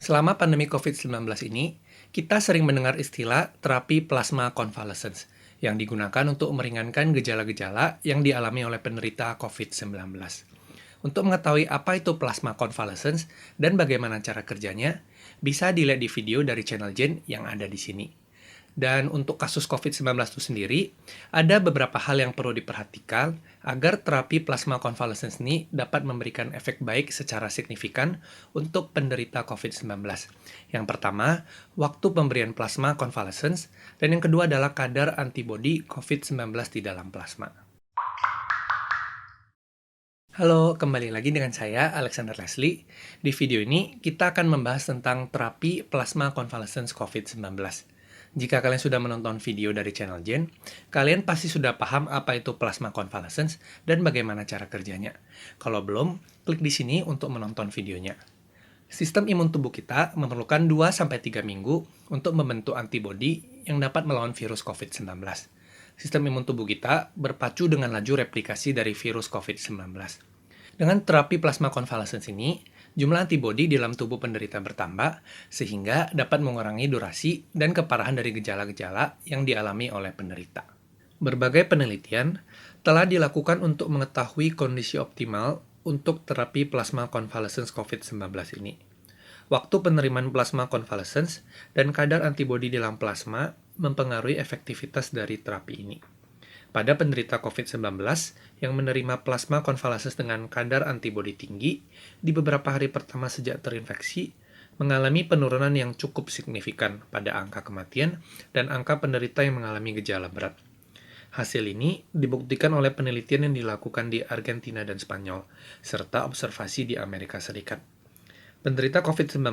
Selama pandemi COVID-19 ini, kita sering mendengar istilah terapi plasma convalescence yang digunakan untuk meringankan gejala-gejala yang dialami oleh penderita COVID-19. Untuk mengetahui apa itu plasma convalescence dan bagaimana cara kerjanya, bisa dilihat di video dari channel Jen yang ada di sini. Dan untuk kasus COVID-19 itu sendiri, ada beberapa hal yang perlu diperhatikan agar terapi plasma convalescence ini dapat memberikan efek baik secara signifikan untuk penderita COVID-19. Yang pertama, waktu pemberian plasma convalescence, dan yang kedua adalah kadar antibodi COVID-19 di dalam plasma. Halo, kembali lagi dengan saya, Alexander Leslie. Di video ini, kita akan membahas tentang terapi plasma convalescence COVID-19. Jika kalian sudah menonton video dari channel Jen, kalian pasti sudah paham apa itu plasma convalescence dan bagaimana cara kerjanya. Kalau belum, klik di sini untuk menonton videonya. Sistem imun tubuh kita memerlukan 2-3 minggu untuk membentuk antibodi yang dapat melawan virus COVID-19. Sistem imun tubuh kita berpacu dengan laju replikasi dari virus COVID-19. Dengan terapi plasma convalescence ini, jumlah antibodi di dalam tubuh penderita bertambah, sehingga dapat mengurangi durasi dan keparahan dari gejala-gejala yang dialami oleh penderita. Berbagai penelitian telah dilakukan untuk mengetahui kondisi optimal untuk terapi plasma convalescence COVID-19 ini. Waktu penerimaan plasma convalescence dan kadar antibodi di dalam plasma mempengaruhi efektivitas dari terapi ini. Pada penderita COVID-19 yang menerima plasma convalescence dengan kadar antibodi tinggi, di beberapa hari pertama sejak terinfeksi, mengalami penurunan yang cukup signifikan pada angka kematian dan angka penderita yang mengalami gejala berat. Hasil ini dibuktikan oleh penelitian yang dilakukan di Argentina dan Spanyol, serta observasi di Amerika Serikat. Penderita COVID-19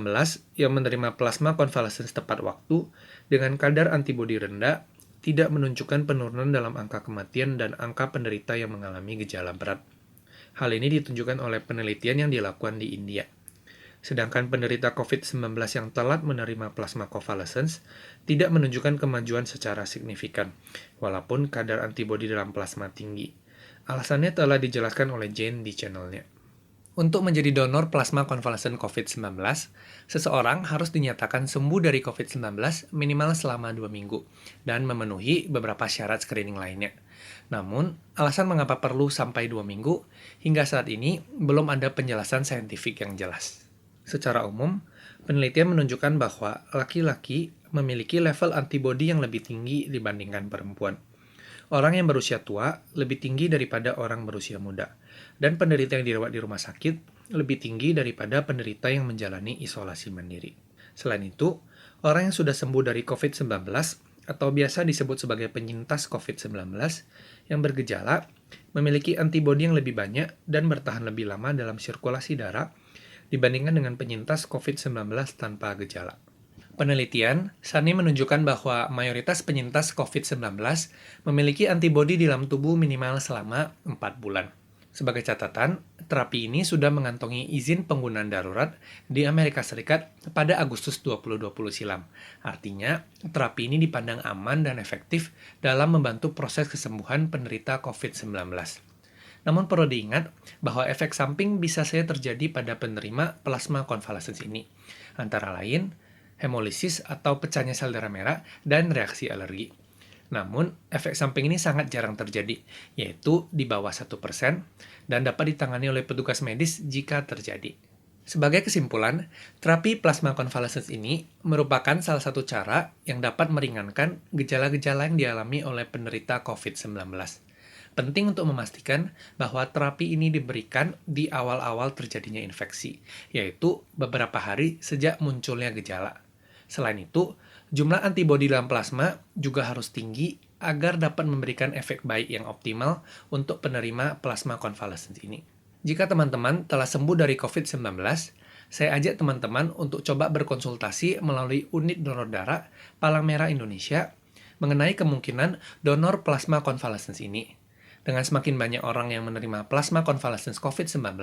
yang menerima plasma convalescence tepat waktu dengan kadar antibodi rendah tidak menunjukkan penurunan dalam angka kematian dan angka penderita yang mengalami gejala berat. Hal ini ditunjukkan oleh penelitian yang dilakukan di India. Sedangkan penderita COVID-19 yang telat menerima plasma convalescence tidak menunjukkan kemajuan secara signifikan, walaupun kadar antibodi dalam plasma tinggi. Alasannya telah dijelaskan oleh Jane di channelnya. Untuk menjadi donor plasma konvalesen COVID-19, seseorang harus dinyatakan sembuh dari COVID-19 minimal selama 2 minggu dan memenuhi beberapa syarat screening lainnya. Namun, alasan mengapa perlu sampai 2 minggu, hingga saat ini belum ada penjelasan saintifik yang jelas. Secara umum, penelitian menunjukkan bahwa laki-laki memiliki level antibodi yang lebih tinggi dibandingkan perempuan. Orang yang berusia tua lebih tinggi daripada orang berusia muda, dan penderita yang dirawat di rumah sakit lebih tinggi daripada penderita yang menjalani isolasi mandiri. Selain itu, orang yang sudah sembuh dari COVID-19 atau biasa disebut sebagai penyintas COVID-19 yang bergejala memiliki antibodi yang lebih banyak dan bertahan lebih lama dalam sirkulasi darah dibandingkan dengan penyintas COVID-19 tanpa gejala. Penelitian saat ini menunjukkan bahwa mayoritas penyintas COVID-19 memiliki antibodi di dalam tubuh minimal selama 4 bulan. Sebagai catatan, terapi ini sudah mengantongi izin penggunaan darurat di Amerika Serikat pada Agustus 2020 silam. Artinya, terapi ini dipandang aman dan efektif dalam membantu proses kesembuhan penderita COVID-19. Namun perlu diingat bahwa efek samping bisa saja terjadi pada penerima plasma convalescence ini, antara lain hemolisis atau pecahnya sel darah merah, dan reaksi alergi. Namun, efek samping ini sangat jarang terjadi, yaitu di bawah 1%, dan dapat ditangani oleh petugas medis jika terjadi. Sebagai kesimpulan, terapi plasma convalescence ini merupakan salah satu cara yang dapat meringankan gejala-gejala yang dialami oleh penderita COVID-19. Penting untuk memastikan bahwa terapi ini diberikan di awal-awal terjadinya infeksi, yaitu beberapa hari sejak munculnya gejala. Selain itu, jumlah antibodi dalam plasma juga harus tinggi agar dapat memberikan efek baik yang optimal untuk penerima plasma convalescence ini. Jika teman-teman telah sembuh dari COVID-19, saya ajak teman-teman untuk coba berkonsultasi melalui unit donor darah Palang Merah Indonesia mengenai kemungkinan donor plasma convalescence ini. Dengan semakin banyak orang yang menerima plasma convalescence COVID-19,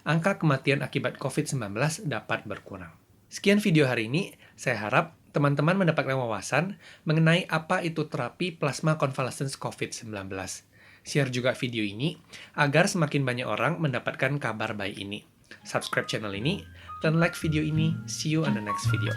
angka kematian akibat COVID-19 dapat berkurang. Sekian video hari ini, saya harap teman-teman mendapatkan wawasan mengenai apa itu terapi plasma convalescence COVID-19. Share juga video ini agar semakin banyak orang mendapatkan kabar baik ini. Subscribe channel ini dan like video ini. See you on the next video.